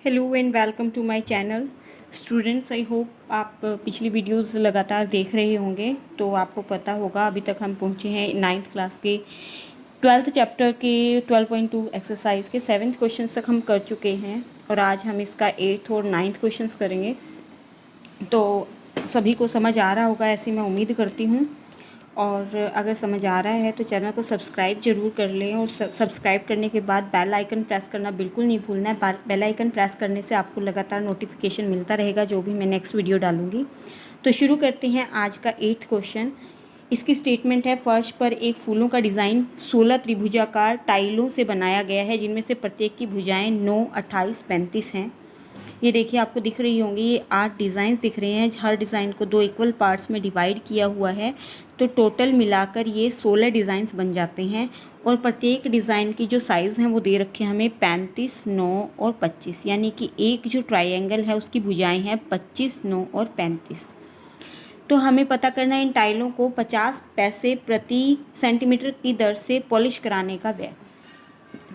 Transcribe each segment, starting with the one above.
Hello and welcome to my channel students. I hope आप पिछली videos लगातार देख रहे होंगे, तो आपको पता होगा अभी तक हम पहुंचे हैं 9th क्लास के 12th चैप्टर के 12.2 एक्सरसाइज के 7th क्वेश्चन तक हम कर चुके हैं और आज हम इसका 8th और 9th क्वेश्चन करेंगे। तो सभी को समझ आ रहा होगा ऐसी मैं उम्मीद करती हूँ, और अगर समझ आ रहा है तो चैनल को सब्सक्राइब ज़रूर कर लें और सब्सक्राइब करने के बाद बेल आइकन प्रेस करना बिल्कुल नहीं भूलना है। बेल आइकन प्रेस करने से आपको लगातार नोटिफिकेशन मिलता रहेगा जो भी मैं नेक्स्ट वीडियो डालूंगी। तो शुरू करते हैं आज का 8th क्वेश्चन। इसकी स्टेटमेंट है, फर्श पर एक फूलों का डिज़ाइन 16 त्रिभुजाकार टाइलों से बनाया गया है, जिनमें से प्रत्येक की भुजाएँ 9, 28, 35 हैं। ये देखिए आपको दिख रही होंगी, ये 8 डिज़ाइन दिख रहे हैं। हर डिज़ाइन को 2 इक्वल पार्ट्स में डिवाइड किया हुआ है, तो टोटल मिलाकर ये 16 डिज़ाइंस बन जाते हैं। और प्रत्येक डिज़ाइन की जो साइज़ हैं वो दे रखे हैं हमें 35, 9 और 25, यानी कि एक जो ट्रायंगल है उसकी भुजाएं हैं 25, 9 और 35। तो हमें पता करना है इन टाइलों को 50 पैसे प्रति सेंटीमीटर की दर से पॉलिश कराने का व्यय।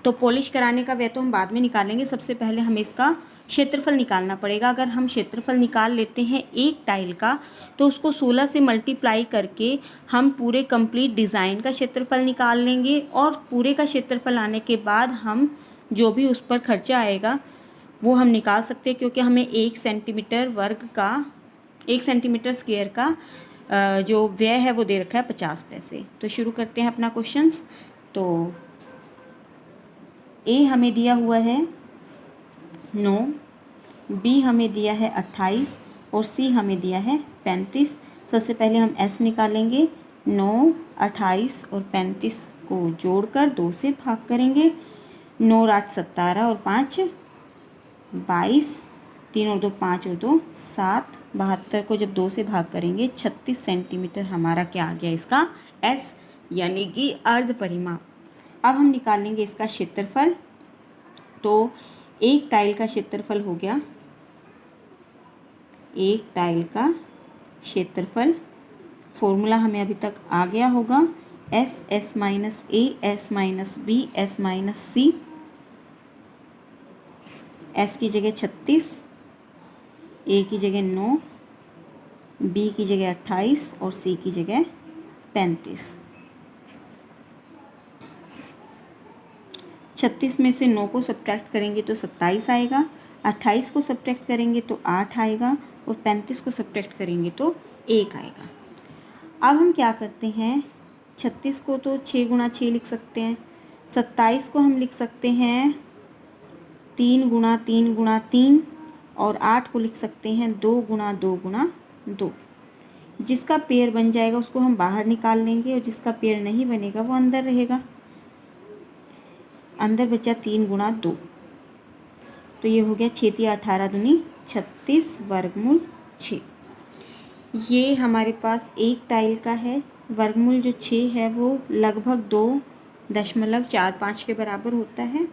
तो पॉलिश कराने का व्यय तो हम बाद में निकालेंगे, सबसे पहले हमें इसका क्षेत्रफल निकालना पड़ेगा। अगर हम क्षेत्रफल निकाल लेते हैं एक टाइल का, तो उसको 16 से मल्टीप्लाई करके हम पूरे कंप्लीट डिज़ाइन का क्षेत्रफल निकाल लेंगे, और पूरे का क्षेत्रफल आने के बाद हम जो भी उस पर खर्चा आएगा वो हम निकाल सकते हैं, क्योंकि हमें 1 सेंटीमीटर वर्ग का 1 सेंटीमीटर स्क्वायर का जो व्यय है वो दे रखा है 50 पैसे। तो शुरू करते हैं अपना क्वेश्चंस। तो ए हमें दिया हुआ है 9, बी हमें दिया है 28 और सी हमें दिया है 35। सबसे पहले हम एस निकालेंगे। 9, 28 और 35 को जोड़कर 2 से भाग करेंगे। 9 और 8 17 और 5 22, 3 और 2 5 और 2 7, 72 को जब 2 से भाग करेंगे 36 सेंटीमीटर हमारा क्या आ गया, इसका एस यानी कि अर्ध परिमाप। अब हम निकालेंगे इसका क्षेत्रफल। तो एक टाइल का क्षेत्रफल हो गया, एक टाइल का क्षेत्रफल फॉर्मूला हमें अभी तक आ गया होगा, S S minus A S minus B S minus C. S की जगह 36, ए की जगह 9, बी की जगह 28 और सी की जगह 35। 36 में से 9 को सब्ट्रैक्ट करेंगे तो 27 आएगा, 28 को सब्ट्रैक्ट करेंगे तो 8 आएगा और 35 को सब्ट्रैक्ट करेंगे तो 1 आएगा। अब हम क्या करते हैं, 36 को तो 6 गुणा 6 लिख सकते हैं, 27 को हम लिख सकते हैं 3 गुणा 3 गुणा 3, और 8 को लिख सकते हैं 2 गुणा 2 गुणा 2। जिसका पेयर बन जाएगा उसको हम बाहर निकाल लेंगे और जिसका पेयर नहीं बनेगा वो अंदर रहेगा। अंदर बचा 3 गुणा 2, तो ये हो गया 6 × 18 दूनी 36 वर्गमूल 6। ये हमारे पास एक टाइल का है। वर्गमूल जो 6 है वो लगभग 2.45 के बराबर होता है।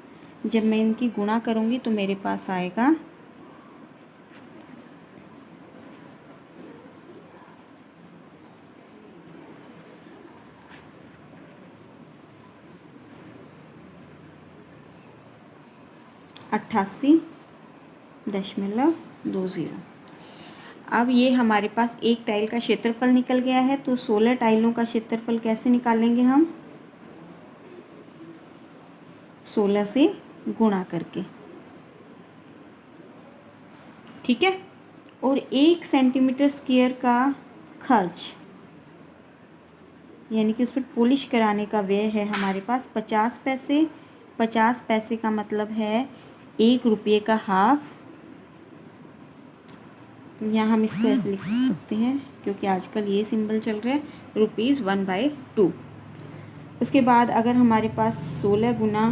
जब मैं इनकी गुणा करूँगी तो मेरे पास आएगा 88.20। अब ये हमारे पास एक टाइल का क्षेत्रफल निकल गया है, तो 16 टाइलों का क्षेत्रफल कैसे निकालेंगे हम, 16 से गुणा करके, ठीक है। और 1 सेंटीमीटर स्क्वायर का खर्च यानी कि उस पर पॉलिश कराने का व्यय है हमारे पास 50 पैसे। 50 पैसे का मतलब है 1 रुपये का हाफ। यहाँ हम इसको ऐसे लिख सकते हैं क्योंकि आजकल ये सिंबल चल रहा है, ₹1/2। उसके बाद अगर हमारे पास 16 गुना,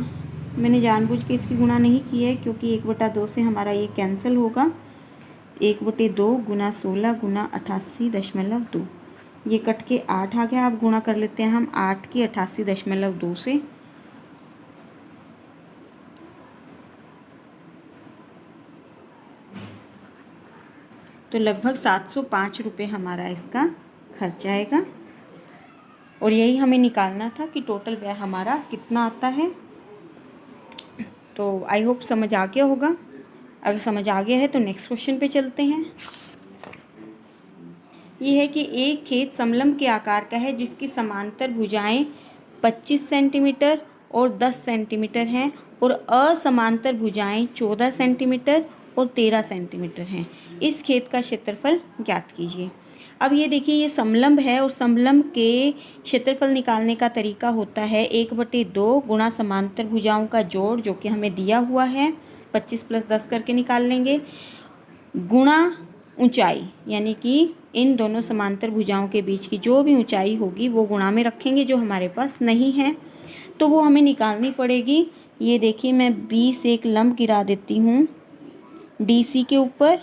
मैंने जानबूझ के इसकी गुना नहीं की है क्योंकि 1/2 से हमारा ये कैंसिल होगा। 1/2 गुना 16 गुना 88.2, ये कट के 8 आ गया। अब गुणा कर लेते हैं हम 8 की 88.2 से। तो लगभग 705 रुपये हमारा इसका खर्च आएगा, और यही हमें निकालना था कि टोटल व्यय हमारा कितना आता है। तो आई होप समझ आ गया होगा। अगर समझ आ गया है तो नेक्स्ट क्वेश्चन पे चलते हैं। ये है कि एक खेत समलंब के आकार का है जिसकी समांतर भुजाएं 25 सेंटीमीटर और 10 सेंटीमीटर हैं और असमांतर भुजाएं 14 सेंटीमीटर और 13 सेंटीमीटर हैं। इस खेत का क्षेत्रफल ज्ञात कीजिए। अब ये देखिए, ये समलंब है और समलंब के क्षेत्रफल निकालने का तरीका होता है 1/2 गुणा समांतर भुजाओं का जोड़, जो कि हमें दिया हुआ है 25 + 10 करके निकाल लेंगे, गुणा ऊंचाई, यानी कि इन दोनों समांतर भुजाओं के बीच की जो भी ऊंचाई होगी वो गुणा में रखेंगे, जो हमारे पास नहीं है तो वो हमें निकालनी पड़ेगी। ये देखिए, मैं बी से एक लंब गिरा देती हूँ DC के ऊपर।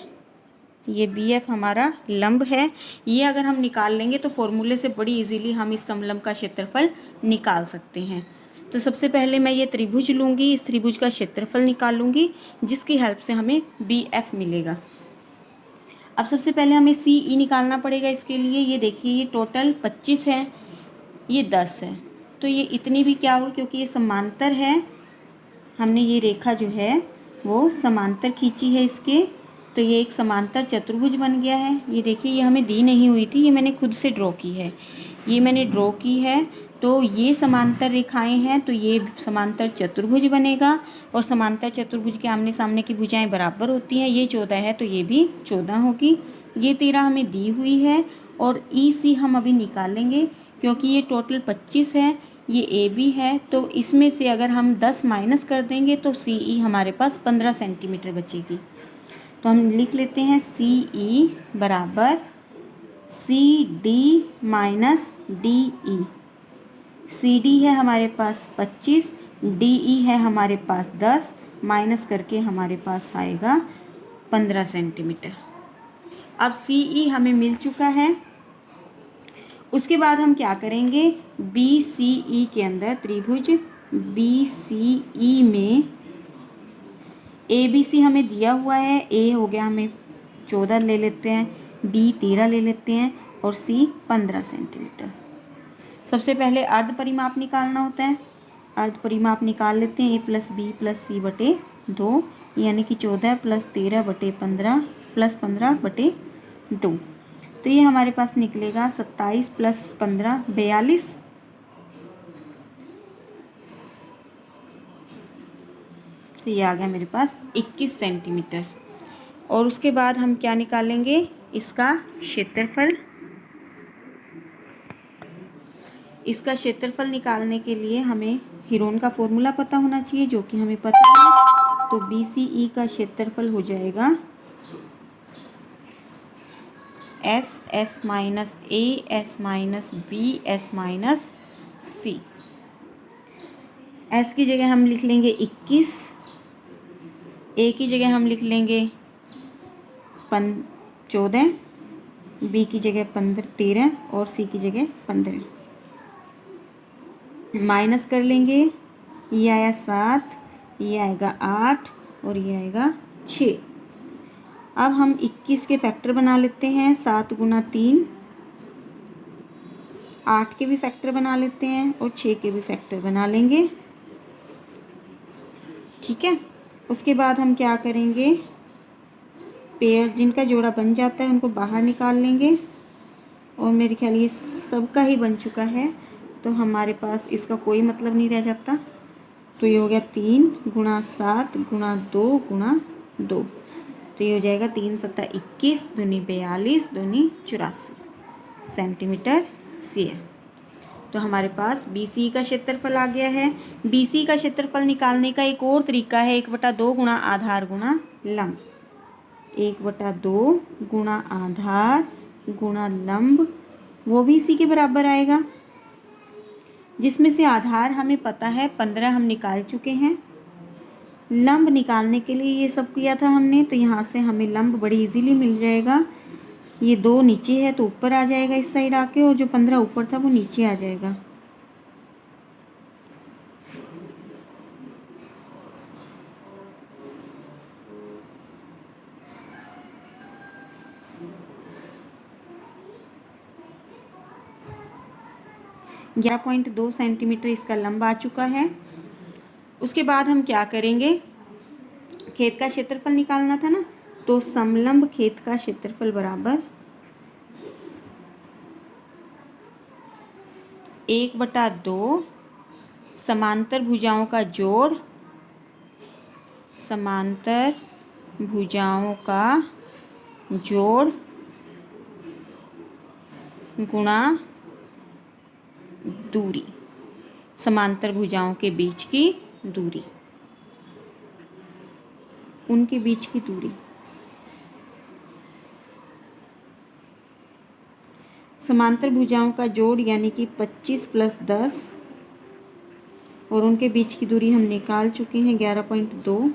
ये BF हमारा लंब है। ये अगर हम निकाल लेंगे तो फॉर्मूले से बड़ी इजीली हम इस समलंब का क्षेत्रफल निकाल सकते हैं। तो सबसे पहले मैं ये त्रिभुज लूँगी, इस त्रिभुज का क्षेत्रफल निकालूंगी, जिसकी हेल्प से हमें BF मिलेगा। अब सबसे पहले हमें CE निकालना पड़ेगा। इसके लिए ये देखिए, ये टोटल 25 है, ये 10 है, तो ये इतनी भी क्या हुई, क्योंकि ये समांतर है, हमने ये रेखा जो है वो समांतर खींची है इसके, तो ये एक समांतर चतुर्भुज बन गया है। ये देखिए, ये हमें दी नहीं हुई थी, ये मैंने खुद से ड्रॉ की है, ये मैंने ड्रॉ की है। तो ये समांतर रेखाएं हैं, तो ये समांतर चतुर्भुज बनेगा और समांतर चतुर्भुज के आमने सामने की भुजाएं बराबर होती हैं। ये 14 है तो ये भी 14 होगी। ये 13 हमें दी हुई है और EC हम अभी निकालेंगे, क्योंकि ये टोटल 25 है, ये AB है, तो इसमें से अगर हम 10 माइनस कर देंगे तो CE हमारे पास 15 सेंटीमीटर बचेगी। तो हम लिख लेते हैं CE बराबर CD माइनस DE। CD है हमारे पास 25, DE है हमारे पास 10, माइनस करके हमारे पास आएगा 15 सेंटीमीटर। अब CE हमें मिल चुका है। उसके बाद हम क्या करेंगे, BCE के अंदर त्रिभुज BCE में ABC हमें दिया हुआ है, A हो गया, हमें 14 ले लेते हैं, B 13 ले लेते हैं और C 15 सेंटीमीटर। सबसे पहले अर्ध परिमाप निकालना होता है। अर्ध परिमाप निकाल लेते हैं, A + B + C बटे 2, यानी कि 14 + 13 बटे 15 + 15 बटे 2। तो ये हमारे पास निकलेगा 27 + 15 42। तो ये आ गया मेरे पास 21 सेंटीमीटर। और उसके बाद हम क्या निकालेंगे, इसका क्षेत्रफल। इसका क्षेत्रफल निकालने के लिए हमें हीरोन का फॉर्मूला पता होना चाहिए, जो कि हमें पता है। तो BCE का क्षेत्रफल हो जाएगा S minus A S minus B S minus C। S की जगह हम लिख लेंगे 21, A की जगह हम लिख लेंगे 14, B की जगह 13 और C की जगह 15। माइनस कर लेंगे, ये आया 7, ये आएगा 8 और ये आएगा 6। अब हम 21 के फैक्टर बना लेते हैं, 7 × 3, 8 के भी फैक्टर बना लेते हैं और 6 के भी फैक्टर बना लेंगे। ठीक है, उसके बाद हम क्या करेंगे, पेयर जिनका जोड़ा बन जाता है उनको बाहर निकाल लेंगे। और मेरे ख्याल ये सबका ही बन चुका है, तो हमारे पास इसका कोई मतलब नहीं रह जाता। तो ये हो गया 3 × 7 × 2 × 2। तो ये हो जाएगा 3 × 7 21, 2 42, 2 84 सेंटीमीटर स्क्वायर। तो हमारे पास BC का क्षेत्रफल आ गया है। BC का क्षेत्रफल निकालने का एक और तरीका है, 1/2 गुणा आधार गुणा लंब। 1/2 गुणा आधार गुणा लंब, वो भी इसी के बराबर आएगा, जिसमें से आधार हमें पता है 15 हम निकाल चुके हैं। लंब निकालने के लिए ये सब किया था हमने, तो यहाँ से हमें लंब बड़ी इजीली मिल जाएगा। ये 2 नीचे है तो ऊपर आ जाएगा इस साइड आके, और जो 15 ऊपर था वो नीचे आ जाएगा। ग्यारह 11.2 सेंटीमीटर इसका लंब आ चुका है। उसके बाद हम क्या करेंगे खेत का क्षेत्रफल निकालना था ना, तो समलंब खेत का क्षेत्रफल बराबर 1/2 समांतर भुजाओं का जोड़, समांतर भुजाओं का जोड़ गुणा दूरी, समांतर भुजाओं के बीच की दूरी, उनके बीच की दूरी। समांतर भुजाओं का जोड़ यानी कि 25 + 10 और उनके बीच की दूरी हम निकाल चुके हैं 11.2।